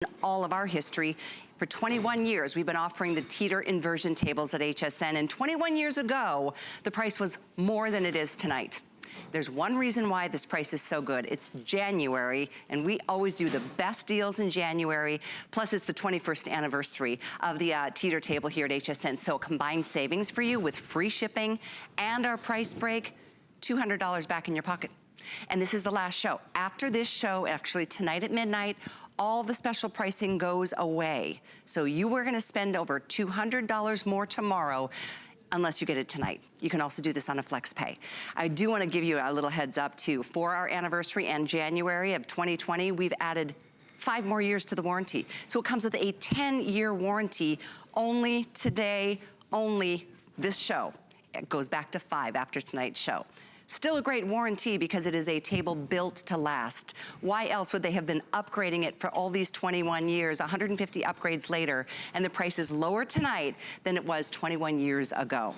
In all of our history, for 21 years, we've been offering the Teeter inversion tables at HSN, and 21 years ago, the price was more than it is tonight. There's one reason why this price is so good. It's January, and we always do the best deals in January, plus it's the 21st anniversary of the Teeter table here at HSN. So combined savings for you with free shipping and our price break, $200 back in your pocket. And this is the last show. After this show, actually tonight at midnight, all the special pricing goes away. So you were gonna spend over $200 more tomorrow unless you get it tonight. You can also do this on a flex pay. I do wanna give you a little heads up too. For our anniversary and January of 2020, we've added 5 more years to the warranty. So it comes with a 10-year warranty only today, only this show. It goes back to 5 after tonight's show. Still a great warranty because it is a table built to last. Why else would they have been upgrading it for all these 21 years, 150 upgrades later, and the price is lower tonight than it was 21 years ago?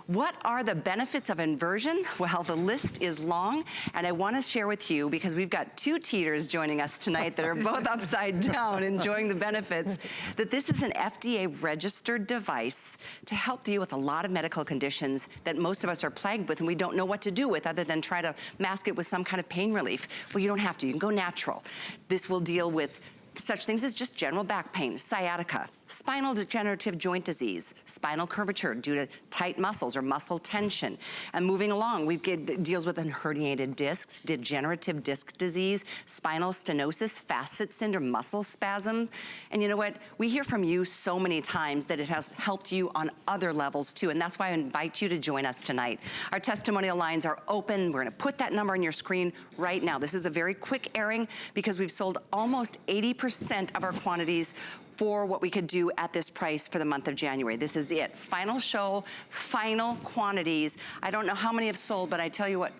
What are the benefits of inversion? Well, the list is long, and I want to share with you, because we've got 2 Teeters joining us tonight that are both upside down enjoying the benefits, that this is an FDA-registered device to help deal with a lot of medical conditions that most of us are plagued with and we don't know what to do with, other than try to mask it with some kind of pain relief. Well, you don't have to, you can go natural. This will deal with such things as just general back pain, sciatica, spinal degenerative joint disease, spinal curvature due to tight muscles or muscle tension. And moving along, deals with herniated discs, degenerative disc disease, spinal stenosis, facet syndrome, muscle spasm. And you know what? We hear from you so many times that it has helped you on other levels too, and that's why I invite you to join us tonight. Our testimonial lines are open. We're gonna put that number on your screen right now. This is a very quick airing because we've sold almost 80% of our quantities for what we could do at this price for the month of January. This is it. Final show, final quantities. I don't know how many have sold, but I tell you what,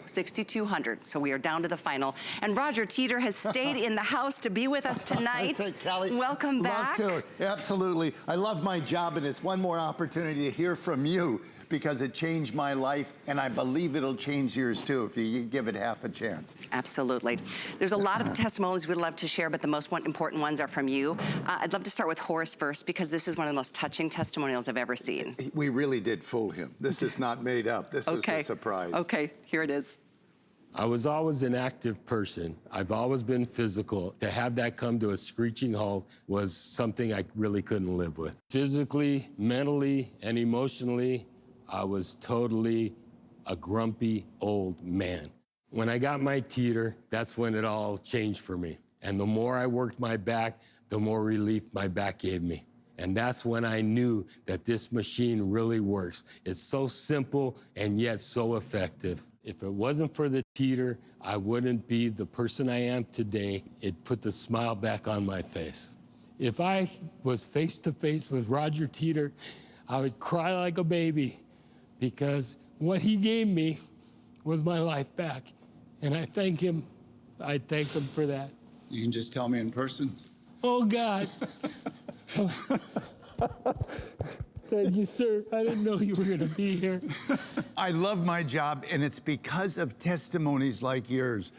6,200. So we are down to the final. And Roger Teeter has stayed in the house to be with us tonight. Kelly, welcome back. Love to, absolutely. I love my job, and it's one more opportunity to hear from you because it changed my life, and I believe it'll change yours too if you give it half a chance. Absolutely. There's a lot of testimonies we'd love to share, but the most important ones are from you. I'd love to start with Horace first because this is one of the most touching testimonials I've ever seen. We really did fool him. This is not made up. This is a surprise. Okay, here it is. I was always an active person. I've always been physical. To have that come to a screeching halt was something I really couldn't live with. Physically, mentally, and emotionally, I was totally a grumpy old man. When I got my Teeter, that's when it all changed for me. And the more I worked my back, the more relief my back gave me. And that's when I knew that this machine really works. It's so simple and yet so effective. If it wasn't for the Teeter, I wouldn't be the person I am today. It put the smile back on my face. If I was face to face with Roger Teeter, I would cry like a baby because what he gave me was my life back. And I thank him. I thank him for that. You can just tell me in person. Oh, God. Thank you, sir. I didn't know you were going to be here. I love my job, and it's because of testimonies like yours.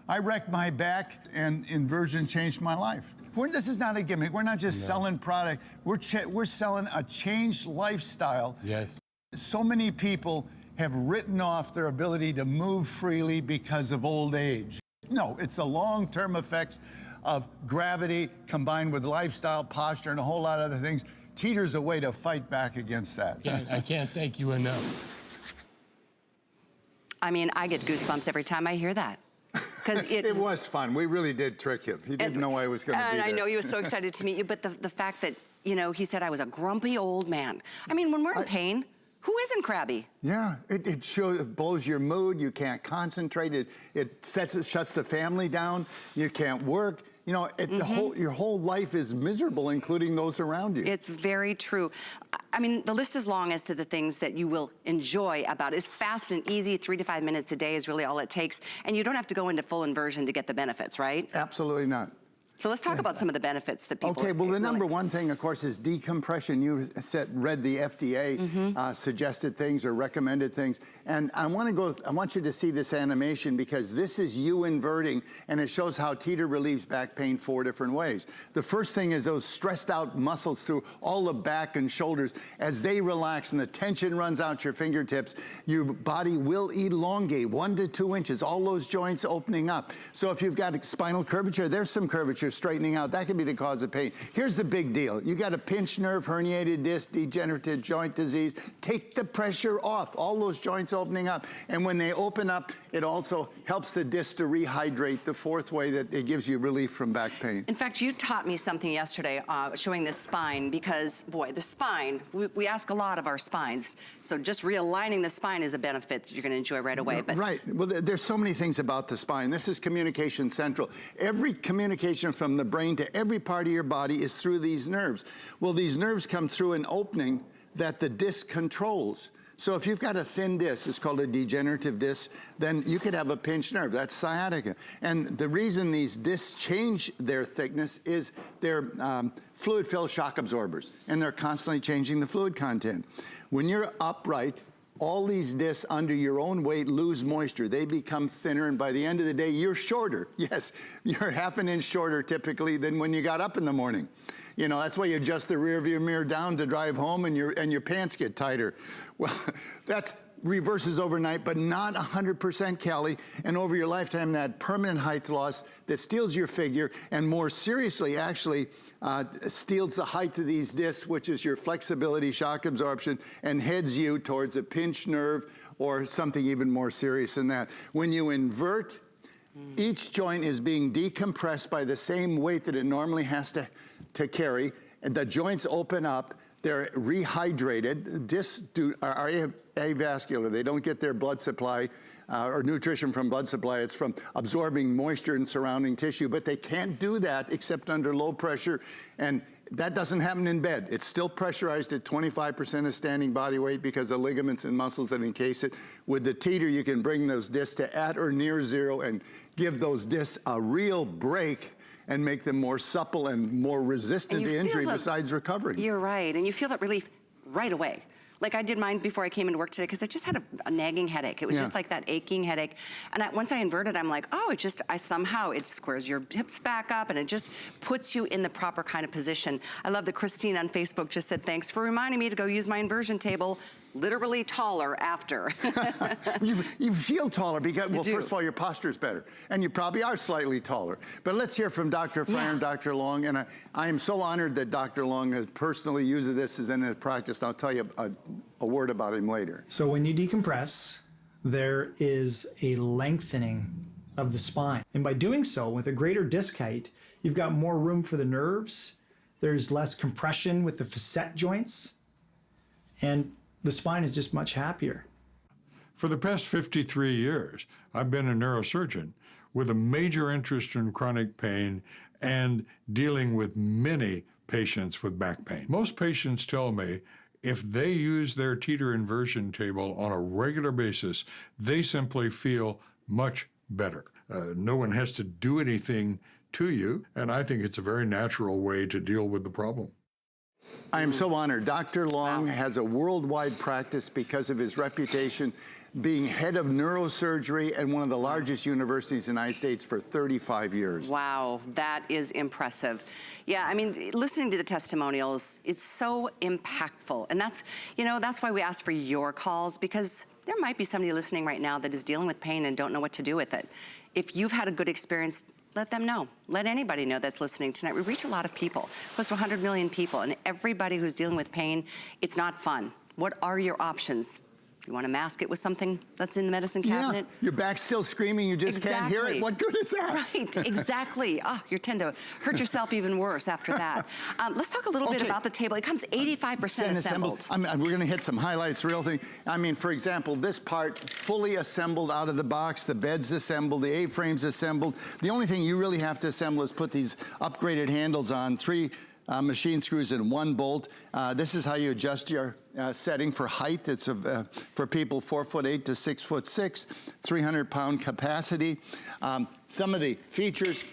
I wrecked my back, and inversion changed my life. This is not a gimmick. We're not just selling product. We're selling a changed lifestyle. Yes. So many people have written off their ability to move freely because of old age. No, it's the long-term effects of gravity combined with lifestyle, posture, and a whole lot of other things. Teeter's a way to fight back against that. I can't thank you enough. I mean, I get goosebumps every time I hear that. It was fun. We really did trick him. He didn't know I was going to be there. And I know he was so excited to meet you, but the fact that, you know, he said I was a grumpy old man. I mean, when we're in pain, who isn't crabby? Yeah, it blows your mood. You can't concentrate. It shuts the family down. You can't work. You know, your whole life is miserable, including those around you. It's very true. I mean, the list is long as to the things that you will enjoy about it. It's fast and easy. 3 to 5 minutes a day is really all it takes. And you don't have to go into full inversion to get the benefits, right? Absolutely not. So let's talk about some of the benefits that people Okay, well, the number really... one thing, of course, is decompression. You read the FDA suggested things or recommended things. And I want you to see this animation because this is you inverting, and it shows how Teeter relieves back pain 4 different ways. The first thing is those stressed out muscles through all the back and shoulders. As they relax and the tension runs out your fingertips, your body will elongate 1 to 2 inches, all those joints opening up. So if you've got spinal curvature, there's some curvature straightening out. That could be the cause of pain. Here's the big deal. You got a pinched nerve, herniated disc, degenerative joint disease. Take the pressure off. All those joints opening up. And when they open up, it also helps the disc to rehydrate, the 4th way that it gives you relief from back pain. In fact, you taught me something yesterday showing the spine because, boy, the spine, we ask a lot of our spines. So just realigning the spine is a benefit that you're going to enjoy right away. But right. Well, there's so many things about the spine. This is communication central. Every communication from the brain to every part of your body is through these nerves. Well, these nerves come through an opening that the disc controls. So if you've got a thin disc, it's called a degenerative disc, then you could have a pinched nerve. That's sciatica. And the reason these discs change their thickness is they're fluid-filled shock absorbers, and they're constantly changing the fluid content. When you're upright, all these discs under your own weight lose moisture. They become thinner, and by the end of the day, you're shorter. Yes, you're ½ an inch shorter typically than when you got up in the morning. You know, that's why you adjust the rear view mirror down to drive home and your pants get tighter. Well, that's reverses overnight, but not 100%, Kelly. And over your lifetime, that permanent height loss that steals your figure, and more seriously, actually, steals the height of these discs, which is your flexibility, shock absorption, and heads you towards a pinched nerve or something even more serious than that. When you invert, each joint is being decompressed by the same weight that it normally has to carry, and the joints open up. They're rehydrated. Discs are avascular. They don't get their blood supply or nutrition from blood supply. It's from absorbing moisture in surrounding tissue, but they can't do that except under low pressure, and that doesn't happen in bed. It's still pressurized at 25% of standing body weight because of ligaments and muscles that encase it. With the Teeter, you can bring those discs to at or near zero and give those discs a real break and make them more supple and more resistant to injury besides recovering. You're right, and you feel that relief right away. Like I did mine before I came into work today because I just had a nagging headache. It was just like that aching headache. And once I inverted, I'm like, oh, somehow it squares your hips back up and it just puts you in the proper kind of position. I love that Christine on Facebook just said, thanks for reminding me to go use my inversion table. Literally taller after. you feel taller because, well, first of all, your posture is better. And you probably are slightly taller. But let's hear from Dr. Fryer and Dr. Long. And I am so honored that Dr. Long has personally used this as in his practice. I'll tell you a word about him later. So when you decompress, there is a lengthening of the spine. And by doing so, with a greater disc height, you've got more room for the nerves. There's less compression with the facet joints. And the spine is just much happier. For the past 53 years, I've been a neurosurgeon with a major interest in chronic pain and dealing with many patients with back pain. Most patients tell me if they use their Teeter inversion table on a regular basis, they simply feel much better. No one has to do anything to you, and I think it's a very natural way to deal with the problem. I am so honored. Dr. Long has a worldwide practice because of his reputation being head of neurosurgery at one of the largest universities in the United States for 35 years. Wow, that is impressive. Yeah, I mean, listening to the testimonials, it's so impactful. And that's, that's why we ask for your calls, because there might be somebody listening right now that is dealing with pain and don't know what to do with it. If you've had a good experience, let them know. Let anybody know that's listening tonight. We reach a lot of people, close to 100 million people, and everybody who's dealing with pain, it's not fun. What are your options? You want to mask it with something that's in the medicine cabinet? Yeah, your back's still screaming, you just can't hear it. What good is that? Right, exactly. You tend to hurt yourself even worse after that. Let's talk a little bit about the table. It comes 85% assembled. We're going to hit some highlights, real thing. I mean, for example, this part fully assembled out of the box, the bed's assembled, the A-frame's assembled. The only thing you really have to assemble is put these upgraded handles on, 3 machine screws and 1 bolt. This is how you adjust your setting for height. It's for people 4'8" to 6'6", 300-pound capacity. Some of the features,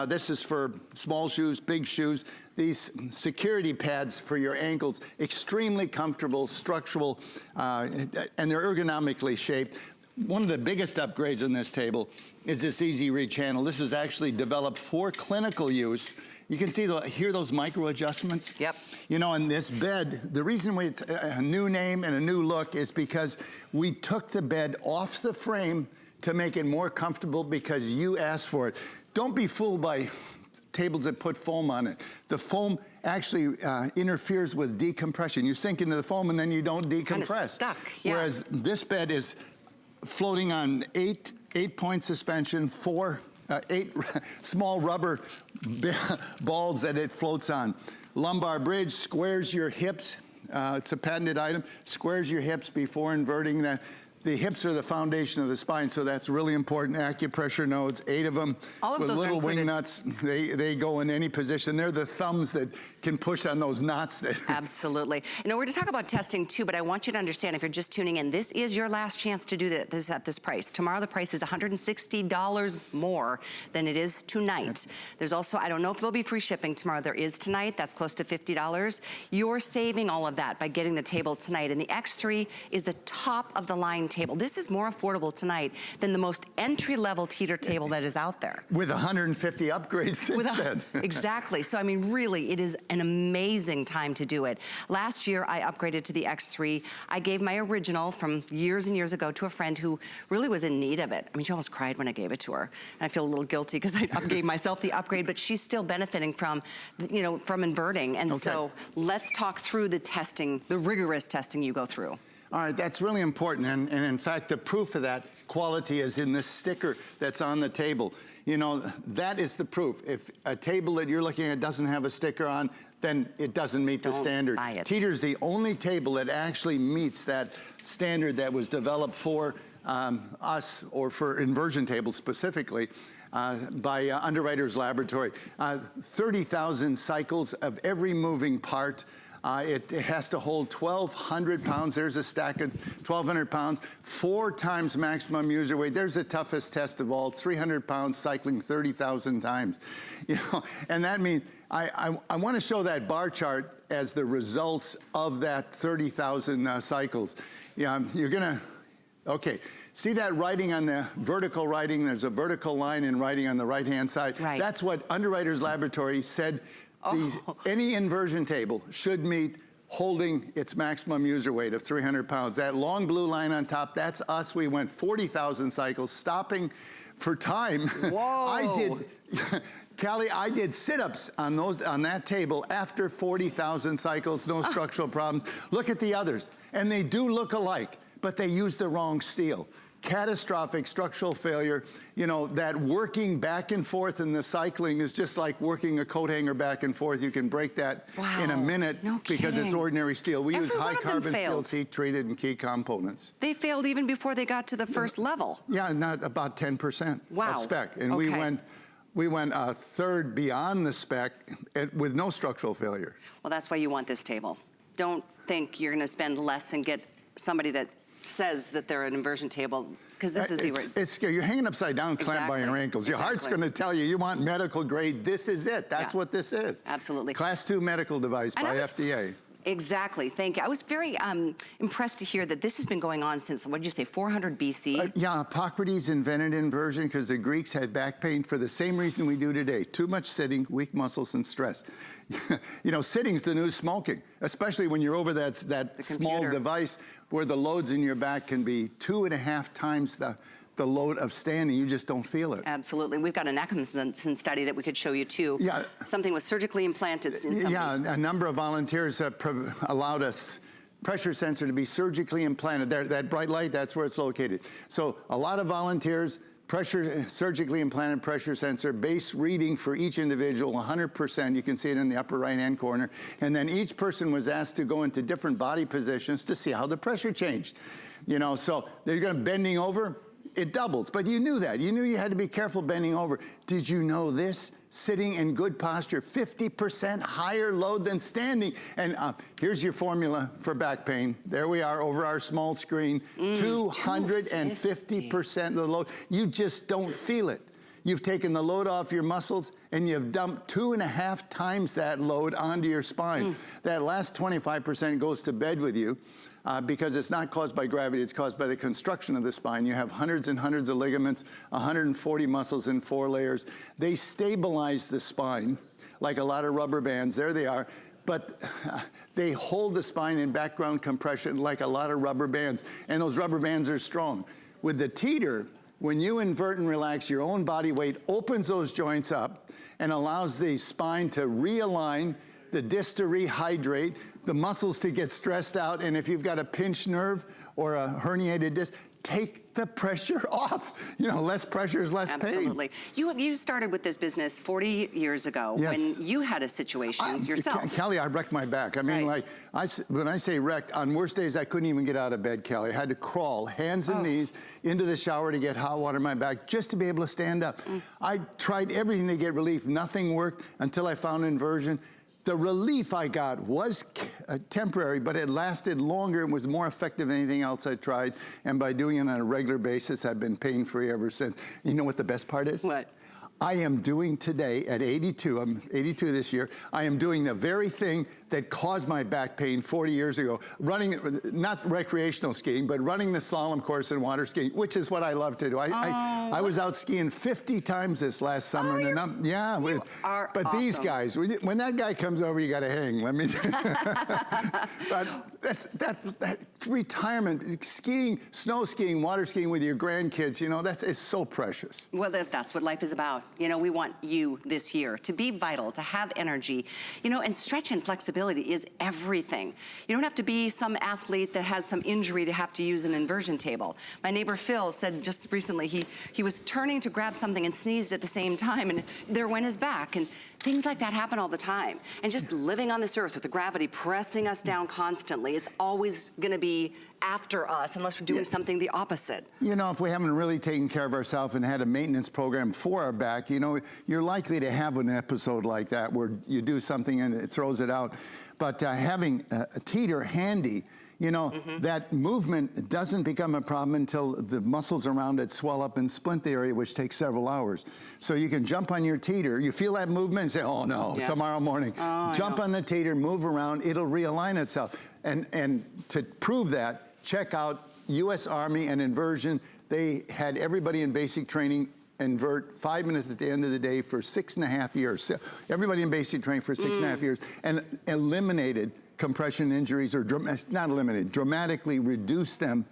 This is for small shoes, big shoes. These security pads for your ankles, extremely comfortable, structural, and they're ergonomically shaped. One of the biggest upgrades on this table is this Easy Reach handle. This was actually developed for clinical use. You can see, hear those micro adjustments? Yep. You know, in this bed, the reason it's a new name and a new look is because we took the bed off the frame to make it more comfortable because you asked for it. Don't be fooled by tables that put foam on it. The foam actually interferes with decompression. You sink into the foam and then you don't decompress. Kind of stuck, yeah. Whereas this bed is floating on eight-point suspension, 8 small rubber balls that it floats on. Lumbar bridge squares your hips. It's a patented item. Squares your hips before inverting. The hips are the foundation of the spine, so that's really important. Acupressure nodes, 8 of them. All of with those little are wing nuts. They go in any position. They're the thumbs that can push on those knots. Absolutely. You know, we're going to talk about testing too, but I want you to understand, if you're just tuning in, this is your last chance to do this at this price. Tomorrow the price is $160 more than it is tonight. There's also, I don't know if there'll be free shipping tomorrow. There is tonight. That's close to $50. You're saving all of that by getting the table tonight. And the X3 is the top of the line table. This is more affordable tonight than the most entry-level teeter table that is out there. With 150 upgrades since then. Exactly. So, I mean, really, it is an amazing time to do it. Last year, I upgraded to the X3. I gave my original from years and years ago to a friend who really was in need of it. I mean, she almost cried when I gave it to her. And I feel a little guilty because I gave myself the upgrade, but she's still benefiting from, you know, from inverting. And so let's talk through the testing, the rigorous testing you go through. All right, that's really important. And in fact, the proof of that quality is in this sticker that's on the table. You know, that is the proof. If a table that you're looking at doesn't have a sticker on, then it doesn't meet the standard. Buy it. Teeter's the only table that actually meets that standard that was developed for us, or for inversion tables specifically, by Underwriters Laboratory. 30,000 cycles of every moving part. It has to hold 1,200 pounds. There's a stack of 1,200 pounds, 4 times maximum user weight. There's the toughest test of all, 300 pounds cycling 30,000 times. You know, and that means, I want to show that bar chart as the results of that 30,000 cycles. Yeah, you're gonna, okay. See that writing on the vertical writing? There's a vertical line in writing on the right-hand side. Right. That's what Underwriters Laboratory said. Any inversion table should meet holding its maximum user weight of 300 pounds. That long blue line on top, that's us. We went 40,000 cycles, stopping for time. Whoa. Callie, I did sit-ups on that table after 40,000 cycles, no structural problems. Look at the others, and they do look alike, but they use the wrong steel. Catastrophic structural failure. You know, that working back and forth in the cycling is just like working a coat hanger back and forth. You can break that in a minute because it's ordinary steel. We use high carbon steel, heat treated, and key components. They failed even before they got to the first level. Yeah, not about 10% of spec. And we went a third beyond the spec with no structural failure. Well, that's why you want this table. Don't think you're going to spend less and get somebody that says that they're an inversion table, because this is it's scary. You're hanging upside down, clamped by your ankles. Your heart's going to tell you want medical grade. This is it. That's what this is. Absolutely. Class 2 medical device by FDA. Exactly, thank you. I was very impressed to hear that this has been going on since, what did you say, 400 BC? Yeah, Hippocrates invented inversion because the Greeks had back pain for the same reason we do today. Too much sitting, weak muscles, and stress. You know, sitting's the new smoking, especially when you're over that small device where the loads in your back can be 2.5 times the load of standing. You just don't feel it. Absolutely. We've got an Atkinson study that we could show you too. Yeah. Something was surgically implanted in somebody. Yeah, a number of volunteers allowed us pressure sensor to be surgically implanted. There, that bright light, that's where it's located. So a lot of volunteers, surgically implanted pressure sensor, base reading for each individual, 100%. You can see it in the upper right-hand corner. And then each person was asked to go into different body positions to see how the pressure changed. You know, so they're going to bending over, it doubles. But you knew that. You knew you had to be careful bending over. Did you know this? Sitting in good posture, 50% higher load than standing. And here's your formula for back pain. There we are over our small screen, 250% of the load. You just don't feel it. you've taken the load off your muscles and you've dumped 2.5 times that load onto your spine. That last 25% goes to bed with you. Because it's not caused by gravity, it's caused by the construction of the spine. You have hundreds and hundreds of ligaments, 140 muscles in 4 layers. They stabilize the spine like a lot of rubber bands. There they are. But they hold the spine in background compression like a lot of rubber bands. And those rubber bands are strong. With the teeter, when you invert and relax, your own body weight opens those joints up and allows the spine to realign, the disc to rehydrate, the muscles to get stressed out, and if you've got a pinched nerve or a herniated disc, take the pressure off. You know, less pressure is less pain. Absolutely. You started with this business 40 years ago when you had a situation yourself. Kelly, I wrecked my back. I mean, like, when I say wrecked, on worst days, I couldn't even get out of bed, Kelly. I had to crawl, hands and knees, into the shower to get hot water in my back just to be able to stand up. I tried everything to get relief. Nothing worked until I found inversion. The relief I got was temporary, but it lasted longer and was more effective than anything else I tried. And by doing it on a regular basis, I've been pain-free ever since. You know what the best part is? What? I am doing today at 82, I'm 82 this year, I am doing the very thing that caused my back pain 40 years ago. Running, not recreational skiing, but running the slalom course and water skiing, which is what I love to do. I was out skiing 50 times this last summer. But these guys, when that guy comes over, you got to hang, let me But that retirement, skiing, snow skiing, water skiing with your grandkids, you know, it's so precious. Well, that's what life is about. You know, we want you this year to be vital, to have energy, you know, and stretch and flexibility is everything. You don't have to be some athlete that has some injury to have to use an inversion table. My neighbor Phil said just recently he was turning to grab something and sneezed at the same time, and there went his back. And things like that happen all the time. And just living on this earth with the gravity pressing us down constantly, it's always gonna be after us unless we're doing something the opposite. You know, if we haven't really taken care of ourselves and had a maintenance program for our back, you know, you're likely to have an episode like that where you do something and it throws it out. But having a teeter handy, you know, that movement doesn't become a problem until the muscles around it swell up and splint the area, which takes several hours. So you can jump on your teeter, you feel that movement and say, oh no, tomorrow morning. Jump on the teeter, move around, it'll realign itself. And to prove that, check out US Army and Inversion. They had everybody in basic training invert 5 minutes at the end of the day for 6.5 years. So everybody in basic training for 6.5 years, and eliminated compression injuries, or not eliminated, dramatically reduce them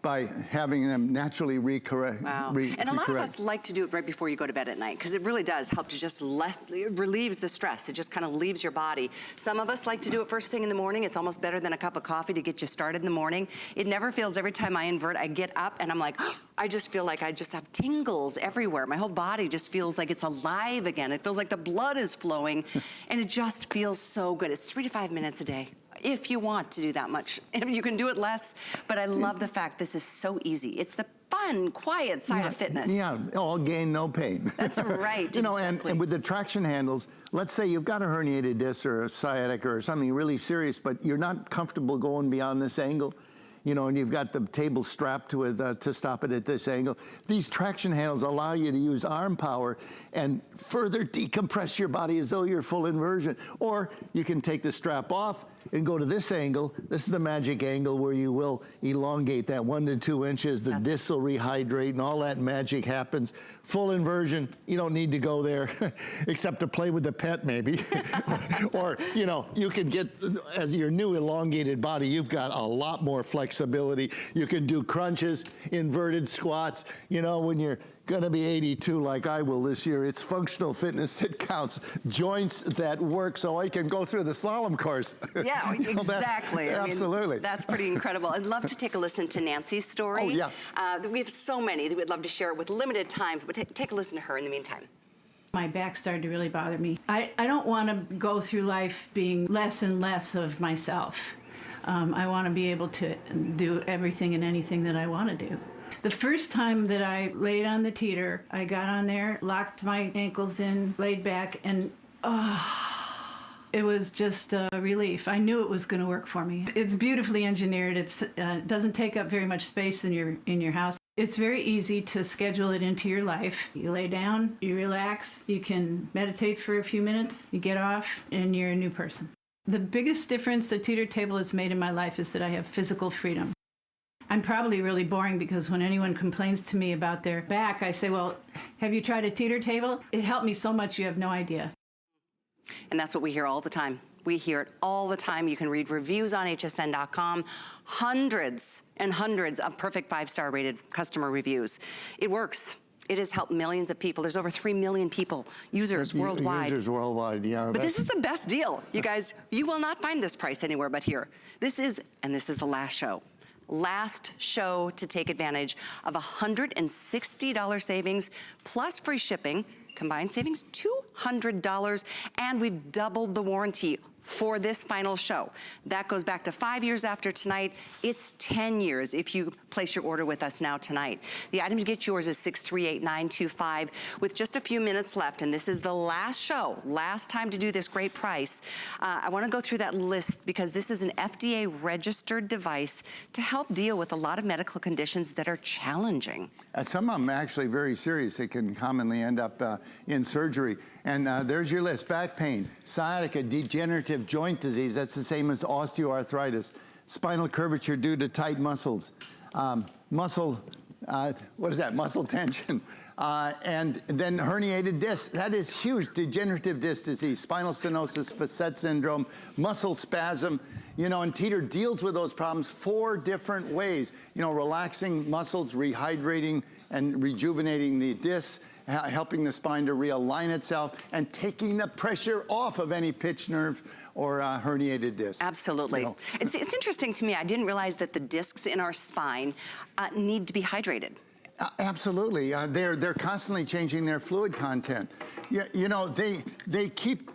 by having them naturally recorrect. Wow. And a lot of us like to do it right before you go to bed at night because it really does help to just it relieves the stress. It just kind of leaves your body. Some of us like to do it first thing in the morning. It's almost better than a cup of coffee to get you started in the morning. It never feels, every time I invert, I get up and I'm like, I just feel like I just have tingles everywhere. My whole body just feels like it's alive again. It feels like the blood is flowing and it just feels so good. It's 3 to 5 minutes a day. If you want to do that much. You can do it less, but I love the fact this is so easy. It's the fun, quiet side of fitness. Yeah, all gain, no pain. That's right. You know, and with the traction handles, let's say you've got a herniated disc or a sciatica or something really serious, but you're not comfortable going beyond this angle. You know, and you've got the table strapped with to stop it at this angle. These traction handles allow you to use arm power and further decompress your body as though you're full inversion. Or you can take the strap off and go to this angle. This is the magic angle where you will elongate that 1 to 2 inches. The disc will rehydrate and all that magic happens. Full inversion, you don't need to go there except to play with the pet maybe. Or, you know, you can get, as your new elongated body, you've got a lot more flexibility. You can do crunches, inverted squats. You know, when you're gonna be 82 like I will this year, it's functional fitness that counts. Joints that work so I can go through the slalom course. Yeah, exactly. Absolutely. That's pretty incredible. I'd love to take a listen to Nancy's story. Oh, yeah. We have so many that we'd love to share with limited time, but take a listen to her in the meantime. My back started to really bother me. I don't want to go through life being less and less of myself. I want to be able to do everything and anything that I want to do. The first time that I laid on the teeter, I got on there, locked my ankles in, laid back, and it was just a relief. I knew it was going to work for me. It's beautifully engineered. It doesn't take up very much space in your house. It's very easy to schedule it into your life. You lay down, you relax, you can meditate for a few minutes, you get off, and you're a new person. The biggest difference the Teeter table has made in my life is that I have physical freedom. I'm probably really boring because when anyone complains to me about their back, I say, well, have you tried a Teeter table? It helped me so much you have no idea. And that's what we hear all the time. We hear it all the time. You can read reviews on hsn.com, hundreds and hundreds of perfect 5-star rated customer reviews. It works. It has helped millions of people. There's over 3 million people, users worldwide. Users worldwide, yeah. But this is the best deal. You guys, you will not find this price anywhere but here. This is the last show. Last show to take advantage of $160 savings plus free shipping. Combined savings, $200, and we've doubled the warranty for this final show. That goes back to 5 years after tonight. It's 10 years if you place your order with us now tonight. The item to get yours is 638925 with just a few minutes left, and this is the last show, last time to do this great price. I wanna go through that list because this is an FDA registered device to help deal with a lot of medical conditions that are challenging. Some of them actually very serious. They can commonly end up in surgery. And there's your list. Back pain, sciatica, degenerative joint disease, that's the same as osteoarthritis, spinal curvature due to tight muscles, muscle tension, and then herniated disc. That is huge. Degenerative disc disease, spinal stenosis, facet syndrome, muscle spasm. You know, and Teeter deals with those problems 4 different ways. You know, relaxing muscles, rehydrating and rejuvenating the discs, helping the spine to realign itself, and taking the pressure off of any pinched nerve or herniated disc. Absolutely. You know. It's interesting to me. I didn't realize that the discs in our spine need to be hydrated. Absolutely. They're constantly changing their fluid content. You know, they keep.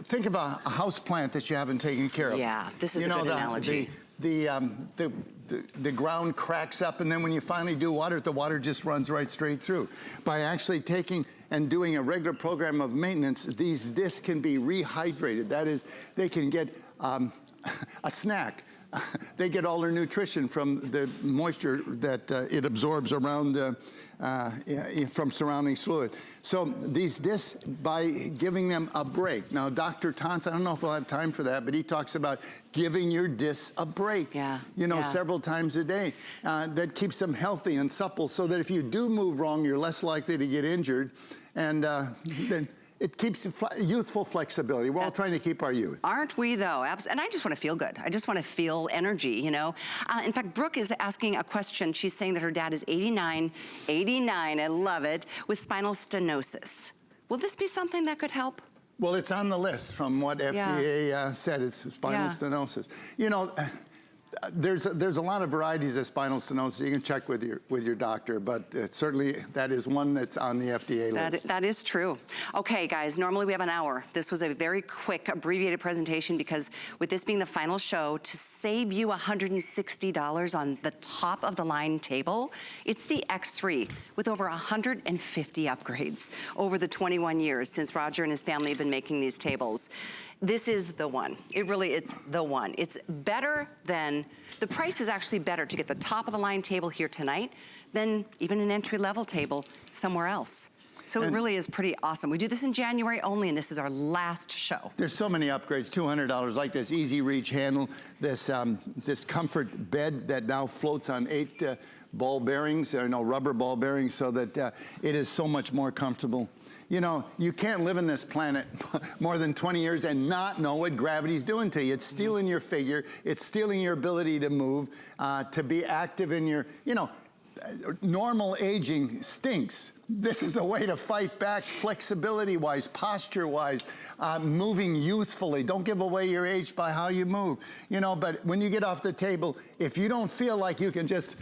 Think of a house plant that you haven't taken care of. Yeah, this is a good analogy. The ground cracks up, and then when you finally do water it, the water just runs right straight through. By actually taking and doing a regular program of maintenance, these discs can be rehydrated. That is, they can get a snack. They get all their nutrition from the moisture that it absorbs around from surrounding fluid. So these discs, by giving them a break. Now, Dr. Tons, I don't know if we'll have time for that, but he talks about giving your discs a break. Yeah. You know, yeah. several times a day. That keeps them healthy and supple so that if you do move wrong, you're less likely to get injured. And then it keeps youthful flexibility. We're all trying to keep our youth. Aren't we, though? And I just want to feel good. I just want to feel energy, you know? In fact, Brooke is asking a question. She's saying that her dad is 89, I love it, with spinal stenosis. Will this be something that could help? Well, it's on the list from what FDA said. It's spinal stenosis. You know, there's a lot of varieties of spinal stenosis. You can check with your doctor, but certainly that is one that's on the FDA list. That is true. Okay, guys, normally we have an hour. This was a very quick, abbreviated presentation because with this being the final show, to save you $160 on the top of the line table, it's the X3 with over 150 upgrades over the 21 years since Roger and his family have been making these tables. This is the one. It's the one. It's better than, the price is actually better to get the top of the line table here tonight than even an entry-level table somewhere else. So it really is pretty awesome. We do this in January only, and this is our last show. There's so many upgrades, $200, like this easy reach handle, this comfort bed that now floats on 8 ball bearings, rubber ball bearings, so that it is so much more comfortable. You know, you can't live in this planet more than 20 years and not know what gravity's doing to you. It's stealing your figure. It's stealing your ability to move, to be active in your, normal aging stinks. This is a way to fight back flexibility-wise, posture-wise, moving youthfully. Don't give away your age by how you move. But when you get off the table, if you don't feel like you can just